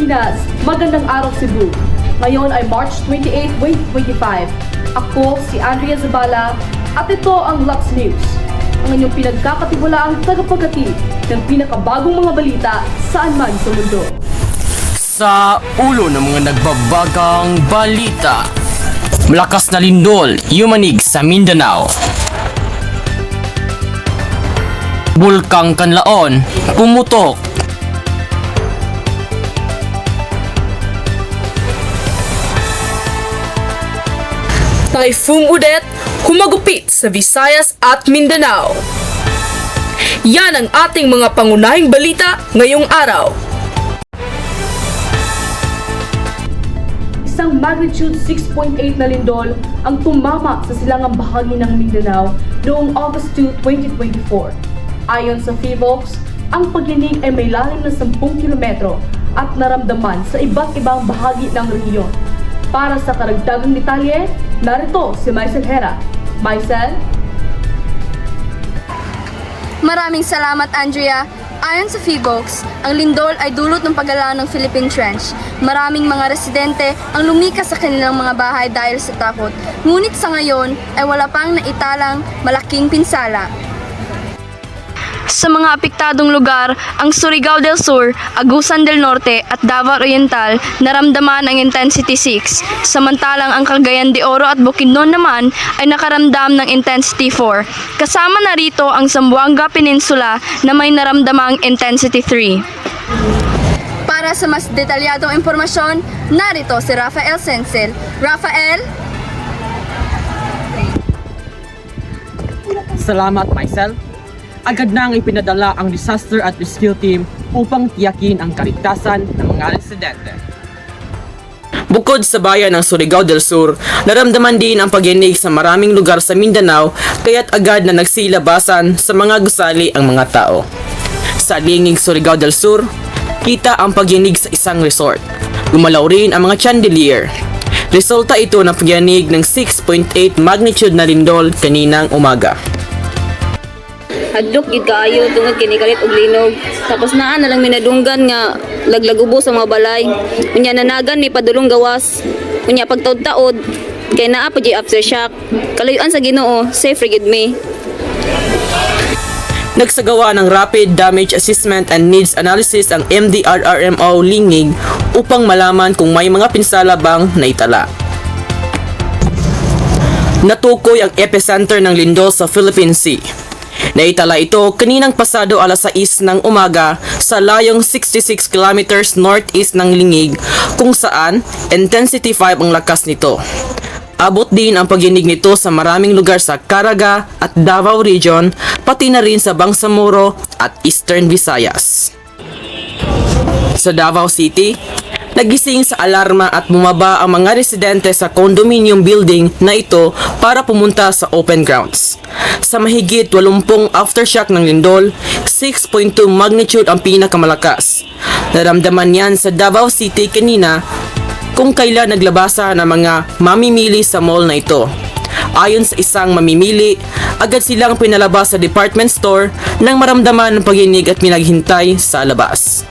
Pilipinas, magandang araw Cebu. Ngayon ay March 28, 2025. Ako si Andrea Zabala at ito ang Lux News, ang inyong pinagkakatiwalaang tagapaghatid ng pinakabagong mga balita saan man sa mundo. Sa ulo ng mga nagbabagang balita, malakas na lindol, yumanig sa Mindanao. Bulkang Kanlaon, pumutok. Typhoon Odette, humagupit sa Visayas at Mindanao. Yan ang ating mga pangunahing balita ngayong araw. Isang magnitude 6.8 na lindol ang tumama sa silangang bahagi ng Mindanao noong August 2, 2024. Ayon sa PHIVOLCS, ang pagyanig ay may lalim na 10 kilometro at naramdaman sa iba't ibang bahagi ng rehiyon. Para sa karagdagang detalye, narito si Maisel Hera. Maisel? Maraming salamat, Andrea. Ayon sa PHIVOLCS, ang lindol ay dulot ng paglalaan ng Philippine Trench. Maraming mga residente ang lumikas sa kanilang mga bahay dahil sa takot. Ngunit sa ngayon ay wala pang naitalang malaking pinsala. Sa mga apektadong lugar, ang Surigao del Sur, Agusan del Norte at Davao Oriental naramdaman ang intensity 6, samantalang ang Cagayan de Oro at Bukidnon naman ay nakaramdam ng intensity 4. Kasama na rito ang Zamboanga Peninsula na may naramdamang intensity 3. Para sa mas detalyadong impormasyon, narito si Rafael Sensel. Rafael? Salamat, Maisel. Agad nang ipinadala ang disaster at rescue team upang tiyakin ang kaligtasan ng mga residente. Bukod sa bayan ng Surigao del Sur, naramdaman din ang pagyanig sa maraming lugar sa Mindanao kaya't agad na nagsilabasan sa mga gusali ang mga tao. Sa Lingig, Surigao del Sur, kita ang pagyanig sa isang resort. Gumalaw rin ang mga chandelier. Resulta ito ng pagyanig ng 6.8 magnitude na lindol kaninang umaga. Hadlok gid kaayo tungod kini kalit og linog. Tapos naa na lang minadunggan nga laglag ubo sa mga balay. Unya nanagan ni padulong gawas. Unya pagtaod-taod kay naa pa di aftershock. Kalayuan sa Ginoo, safe ra gid me. Nagsagawa ng Rapid Damage Assessment and Needs Analysis ang MDRRMO Lingig upang malaman kung may mga pinsala bang naitala. Natukoy ang epicenter ng lindol sa Philippine Sea. Naitala ito kaninang pasado alas 6 ng umaga sa layong 66 kilometers northeast ng Lingig kung saan intensity 5 ang lakas nito. Abot din ang pagyanig nito sa maraming lugar sa Caraga at Davao Region, pati na rin sa Bangsamoro at Eastern Visayas. Sa Davao City, nagising sa alarma at bumaba ang mga residente sa condominium building na ito para pumunta sa open grounds. Sa mahigit 80 aftershock ng lindol, 6.2 magnitude ang pinakamalakas. Naramdaman yan sa Davao City kanina kung kailan naglabasa ng mga mamimili sa mall na ito. Ayon sa isang mamimili, agad silang pinalabas sa department store nang maramdaman ng pagyinig at pinaghintay sa labas.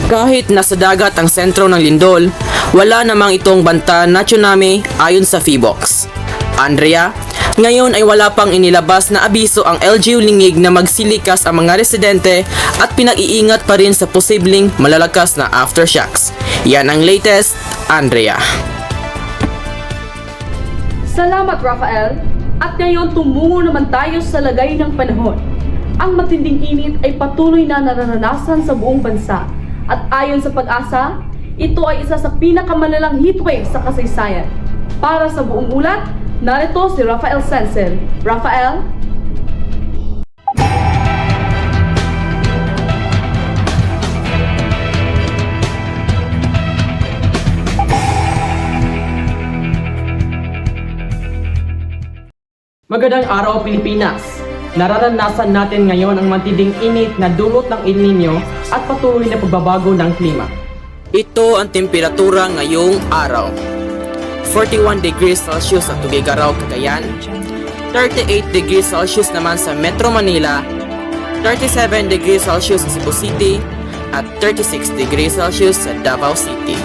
Kahit nasa dagat ang sentro ng lindol, wala namang itong banta na tsunami ayon sa PHIVOLCS. Andrea, ngayon ay wala pang inilabas na abiso ang LGU Lingig na magsilikas ang mga residente at pinag-iingat pa rin sa posibleng malalakas na aftershocks. Yan ang latest, Andrea. Salamat, Rafael. At ngayon tumungo naman tayo sa lagay ng panahon. Ang matinding init ay patuloy na nararanasan sa buong bansa. At ayon sa Pag-asa, ito ay isa sa pinakamalalang heatwave sa kasaysayan. Para sa buong ulat, narito si Rafael Sensel. Rafael? Magandang araw, Pilipinas! Nararanasan natin ngayon ang matinding init na dulot ng El Nino at patuloy na pagbabago ng klima. Ito ang temperatura ngayong araw. 41 degrees Celsius sa Tuguegarao, Cagayan, 38 degrees Celsius naman sa Metro Manila, 37 degrees Celsius sa Cebu City, at 36 degrees Celsius sa Davao City.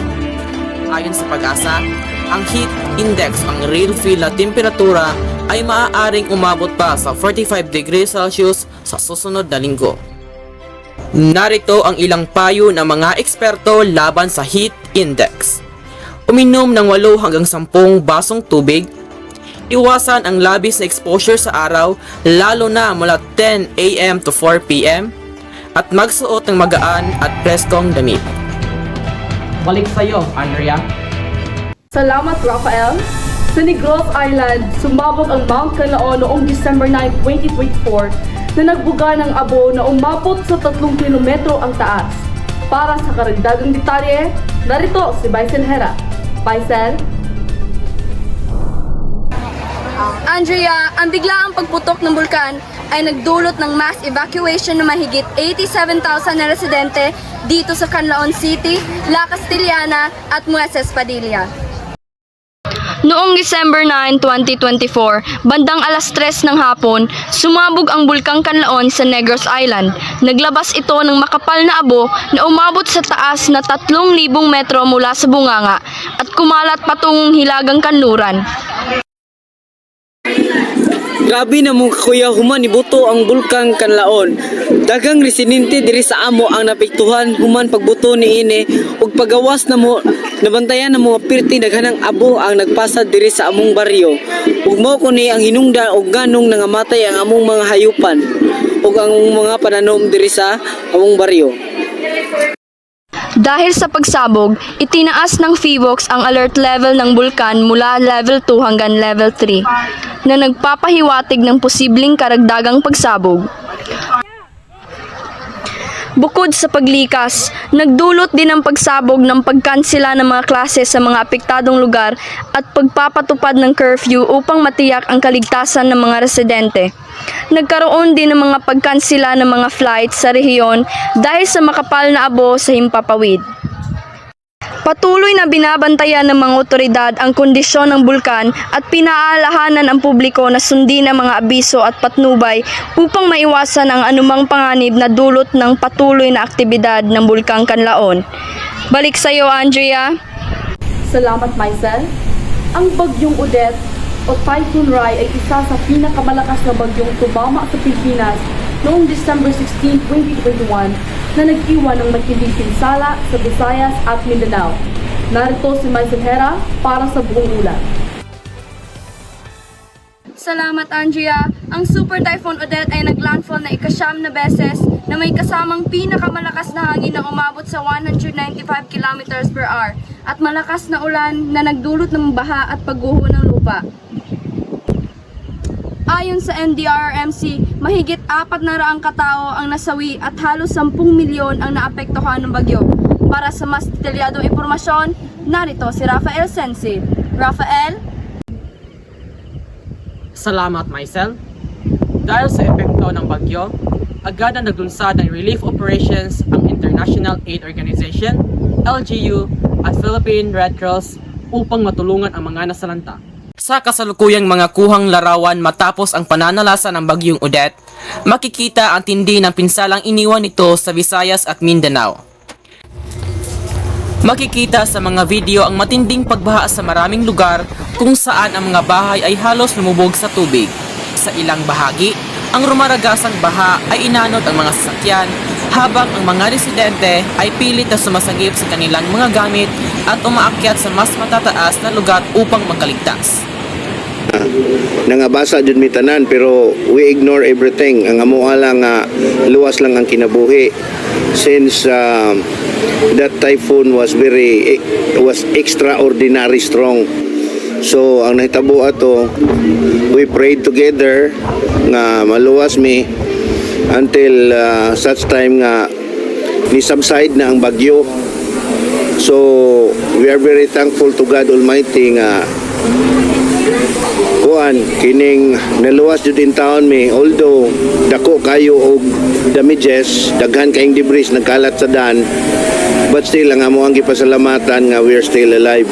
Ayon sa Pag-asa, ang heat index, ang real feel na temperatura ay maaaring umabot pa sa 45 degrees Celsius sa susunod na linggo. Narito ang ilang payo ng mga eksperto laban sa heat index. Uminom ng 8 hanggang 10 basong tubig. Iwasan ang labis na exposure sa araw, lalo na mula 10 AM to 4 PM. At magsuot ng magaan at preskong damit. Balik sa iyo, Andrea. Salamat, Rafael. Sa Negros Island, sumabog ang Mount Canlaon noong December 9, 2024 na nagbuga ng abo na umabot sa 3 kilometro ang taas. Para sa karagdagang detalye, narito si Baisel Hera. Baisel? Andrea, ang biglaang pagputok ng bulkan ay nagdulot ng mass evacuation ng mahigit 87,000 na residente dito sa Canlaon City, La Castellana at Mueces Padilla. Noong December 9, 2024, bandang alas 3 ng hapon, sumabog ang bulkang Canlaon sa Negros Island. Naglabas ito ng makapal na abo na umabot sa taas na 3,000 metro mula sa bunganga at kumalat patungong Hilagang Kanluran. Grabe na mong kuya human ibuto ang bulkang Canlaon. Dagang residente diri sa amo ang napiktuhan human pagbuto ni ini ug pagawas na mo nabantayan na mga pirti daghanang abo ang nagpasad diri sa among baryo. Ug mao kuni ang hinungdan og ganong nangamatay ang among mga hayupan ug ang mga pananom diri sa among baryo. Dahil sa pagsabog, itinaas ng PHIVOLCS ang alert level ng bulkan mula level 2 hanggang level 3 na nagpapahiwatig ng posibleng karagdagang pagsabog. Bukod sa paglikas, nagdulot din ang pagsabog ng pagkansela ng mga klase sa mga apektadong lugar at pagpapatupad ng curfew upang matiyak ang kaligtasan ng mga residente. Nagkaroon din ng mga pagkansela ng mga flights sa rehiyon dahil sa makapal na abo sa himpapawid. Patuloy na binabantayan ng mga otoridad ang kondisyon ng bulkan at pinaalahanan ang publiko na sundin ang mga abiso at patnubay upang maiwasan ang anumang panganib na dulot ng patuloy na aktibidad ng bulkang Canlaon. Balik sa iyo, Andrea. Salamat, Maisel. Ang bagyong Odette o Typhoon Rai ay isa sa pinakamalakas na bagyong tumama sa Pilipinas noong December 16, 2021 na nag-iwan ng matinding pinsala sa Visayas at Mindanao. Narito si Maisel Hera para sa buong ulat. Salamat, Andrea. Ang Super Typhoon Odette ay naglandfall na ika-9 na beses na may kasamang pinakamalakas na hangin na umabot sa 195 km per hour at malakas na ulan na nagdulot ng baha at pagguho ng lupa. Ayon sa NDRRMC, mahigit 400 katao ang nasawi at halos 10 milyon ang naapektuhan ng bagyo. Para sa mas detalyadong impormasyon, narito si Rafael Sensi. Rafael? Salamat, Maisel. Dahil sa epekto ng bagyo, agad na naglunsad ng relief operations ang International Aid Organization, LGU, at Philippine Red Cross upang matulungan ang mga nasalanta. Sa kasalukuyang mga kuhang larawan matapos ang pananalasa ng bagyong Odette, makikita ang tindi ng pinsalang iniwan nito sa Visayas at Mindanao. Makikita sa mga video ang matinding pagbaha sa maraming lugar kung saan ang mga bahay ay halos lumubog sa tubig. Sa ilang bahagi, ang rumaragasang baha ay inanod ang mga sasakyan habang ang mga residente ay pilit na sumasagip sa kanilang mga gamit at umaakyat sa mas matataas na lugar upang makaligtas. Nangabasa jud mi tanan pero we ignore everything. Ang amo lang luwas lang ang kinabuhi since that typhoon was extraordinary strong. So ang nahitabo ato, we prayed together nga maluwas mi until such time nga ni subside na ang bagyo. So we are very thankful to God Almighty nga kuan kining naluwas jud in town mi, although dako kayo og damages, daghan kaayong debris nagkalat sa daan, but still ang amo ang gipasalamatan nga we are still alive.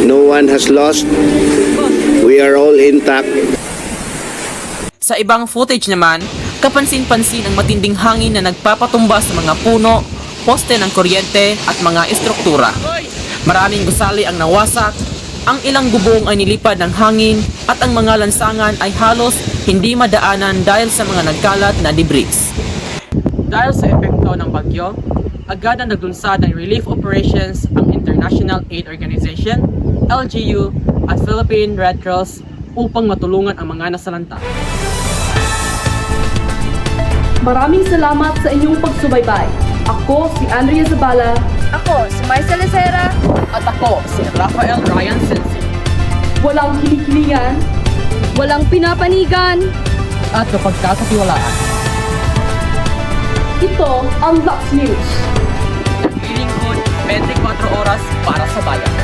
No one has lost. We are all intact. Sa ibang footage naman, Kapansin-pansin ang matinding hangin na nagpapatumba sa mga puno, poste ng kuryente at mga estruktura. Maraming gusali ang nawasak, ang ilang bubong ay nilipad ng hangin at ang mga lansangan ay halos hindi madaanan dahil sa mga nagkalat na debris. Dahil sa epekto ng bagyo, agad na naglunsad ng relief operations ang International Aid Organization, LGU at Philippine Red Cross upang matulungan ang mga nasalanta. Maraming salamat sa inyong pagsubaybay. Ako si Andrea Zabala. Ako, si Marcel Lecera. At ako, si Rafael Ryan Sensi. Walang kinikilingan. Walang pinapanigan. At kapagkakatiwalaan. Ito ang Lux News. Naglilingkod 24 oras para sa bayan.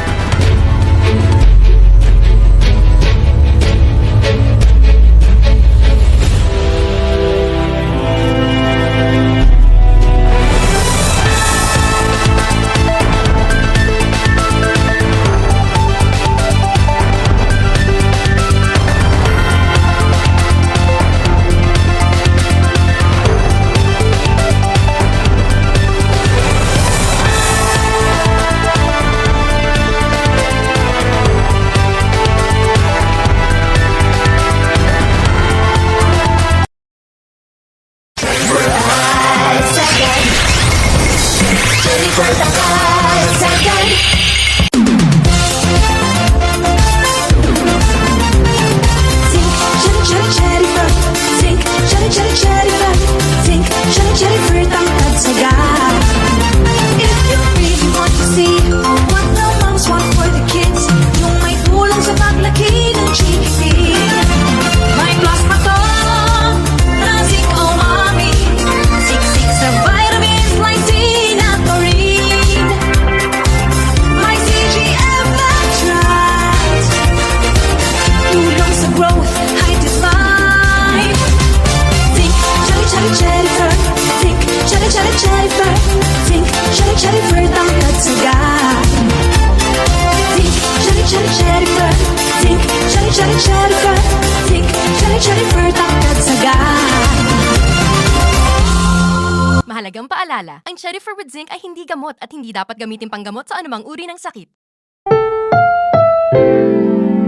Mahalagang paalala, ang Cherryfer with Zinc ay hindi gamot at hindi dapat gamitin panggamot sa anumang uri ng sakit.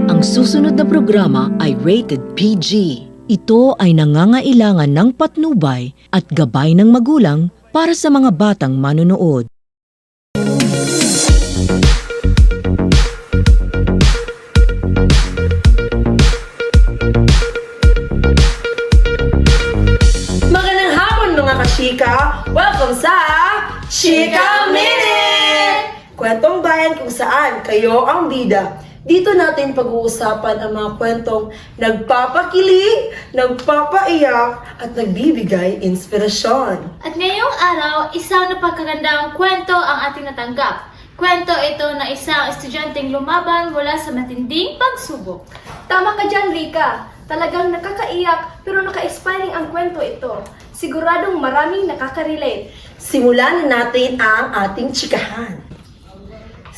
Ang susunod na programa ay rated PG. Ito ay nangangailangan ng patnubay at gabay ng magulang para sa mga batang manonood. Magandang hapon mga kachika! Welcome sa Chika Minute! Kwentong bayan kung saan kayo ang bida. Dito natin pag-uusapan ang mga kwentong nagpapakilig, nagpapaiyak, at nagbibigay inspirasyon. At ngayong araw, isang napakagandang kwento ang ating natanggap. Kwento ito na isang estudyanteng lumaban mula sa matinding pagsubok. Tama ka dyan, Rika. Talagang nakakaiyak pero naka-inspiring ang kwento ito. Siguradong maraming nakaka-relate. Simulan na natin ang ating chikahan.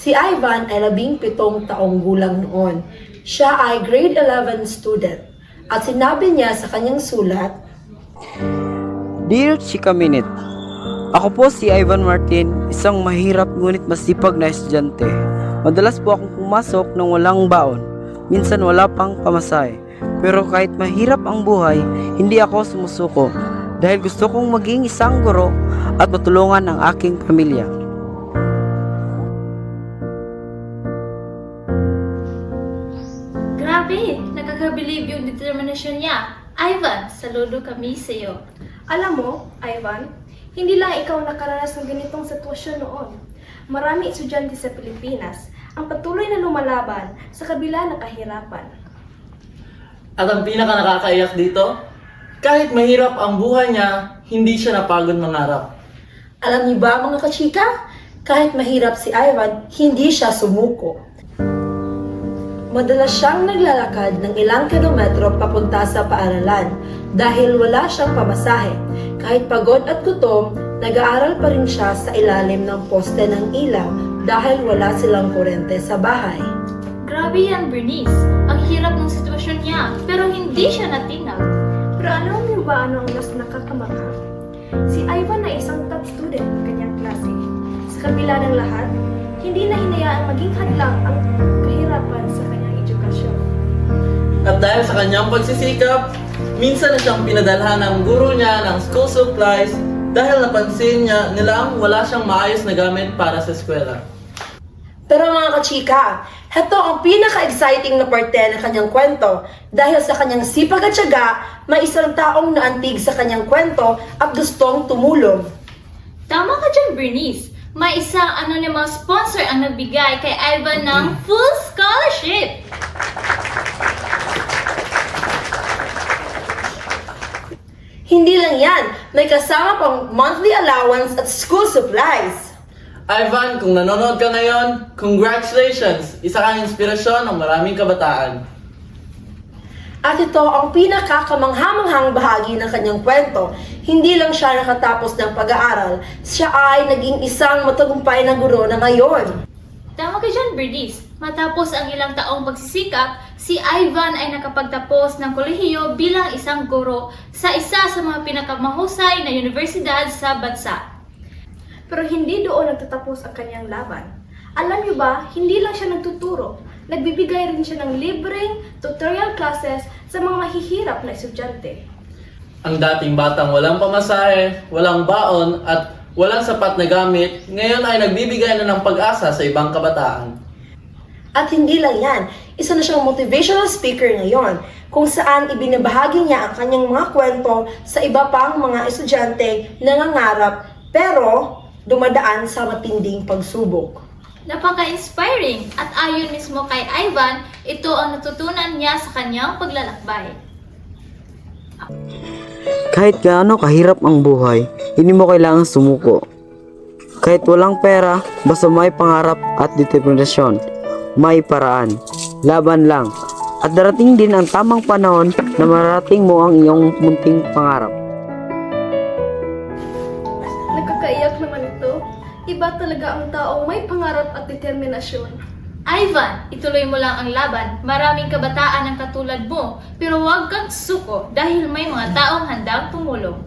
Si Ivan ay 17 taong gulang noon. Siya ay grade 11 student. At sinabi niya sa kanyang sulat, Dear Chika Minute, ako po si Ivan Martin, isang mahirap ngunit masipag na estudyante. Madalas po akong pumasok ng walang baon, minsan wala pang pamasahe. Pero kahit mahirap ang buhay, hindi ako sumusuko dahil gusto kong maging isang guro at matulungan ang aking pamilya. Grabe, nakaka-believe yung determinasyon niya. Ivan, saludo kami sa iyo. Alam mo, Ivan, hindi lang ikaw nakaranas ng ganitong sitwasyon noon. Marami estudyante sa Pilipinas ang patuloy na lumalaban sa kabila ng kahirapan. At ang pinaka nakakaiyak dito, kahit mahirap ang buhay niya, hindi siya napagod mangarap. alam niyo ba mga kachika? Kahit mahirap si Ivan, hindi siya sumuko. Madalas siyang naglalakad ng ilang kilometro papunta sa paaralan dahil wala siyang pamasahe. Kahit pagod at gutom, nag-aaral pa rin siya sa ilalim ng poste ng ilaw dahil wala silang kuryente sa bahay. Grabe yan, Bernice. Ang hirap ng sitwasyon niya, pero hindi siya natinag. Pero alam niyo ba ano ang mas nakakamangha? Si Ivan ay isang top student ng kanyang klase. Sa kabila ng lahat, hindi na hinayaang maging hadlang ang kahirapan sa kanyang edukasyon. At dahil sa kanyang pagsisikap, minsan na siyang pinadalhan ng guro niya ng school supplies dahil napansin niya nilang wala siyang maayos na gamit para sa eskwela. Pero mga kachika, heto ang pinaka-exciting na parte ng kanyang kwento dahil sa kanyang sipag at tiyaga, may isang taong naantig sa kanyang kwento at gustong tumulong. Tama ka dyan, Bernice. May isang anonymous sponsor ang nagbigay kay Ivan ng full scholarship. Hindi lang yan, may kasama pang monthly allowance at school supplies. Ivan, kung nanonood ka ngayon, congratulations! Isa kang inspirasyon ng maraming kabataan. At ito ang pinakakamanghamanghang bahagi ng kanyang kwento. Hindi lang siya nakatapos ng pag-aaral, siya ay naging isang matagumpay na guro na ngayon. Tama ka dyan, Bernice. Matapos ang ilang taong pagsisikap, si Ivan ay nakapagtapos ng kolehiyo bilang isang guro sa isa sa mga pinakamahusay na universidad sa bansa. Pero hindi doon nagtatapos ang kanyang laban. Alam niyo ba, hindi lang siya nagtuturo. Nagbibigay rin siya ng libreng tutorial classes sa mga mahihirap na estudyante. Ang dating batang walang pamasahe, walang baon at walang sapat na gamit, ngayon ay nagbibigay na ng pag-asa sa ibang kabataan. At hindi lang yan, isa na siyang motivational speaker ngayon, kung saan ibinabahagi niya ang kanyang mga kwento sa iba pang mga estudyante na nangangarap pero dumadaan sa matinding pagsubok. Napaka-inspiring at ayon mismo kay Ivan, ito ang natutunan niya sa kanyang paglalakbay. Kahit gaano kahirap ang buhay, hindi mo kailangang sumuko. Kahit walang pera, basta may pangarap at determinasyon, may paraan. Laban lang. At darating din ang tamang panahon na mararating mo ang iyong munting pangarap. Nakakaiyak naman ito. Iba talaga ang taong may pangarap at determinasyon. Ivan, ituloy mo lang ang laban. Maraming kabataan ang katulad mo, pero huwag kang suko dahil may mga taong handang tumulong.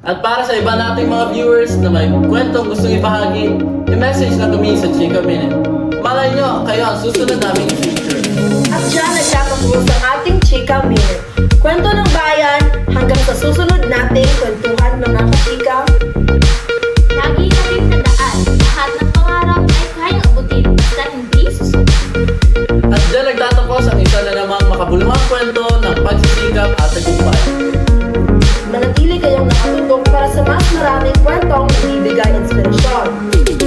At para sa iba nating mga viewers na may kwentong gustong ibahagi, i-message na kami sa Chika Minute. Malay nyo, kayo ang susunod naming feature. At dyan nagkakapos ang ating Chika Minute. Kwento ng bayan hanggang sa susunod nating kwentuhan mga kachika. Lagi nating tandaan, lahat ng pangarap ay kayang abutin basta hindi susuko. At dyan nagtatapos ang isa na namang makabuluhang kwento ng pagsisikap at tagumpay. Manatili kayong nakatutok para sa mas maraming kwentong nagbibigay inspirasyon.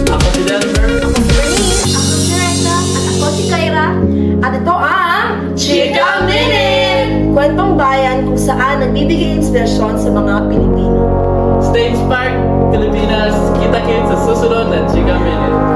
Ako si Denver. Ako si Bernice. Ako si Reza. At ako si Kyra. At ito ang Chika Minute! Kwentong bayan kung saan nagbibigay inspirasyon sa mga Pilipino. Stay inspired, Pilipinas! Kita-kits sa susunod na Chika Minute.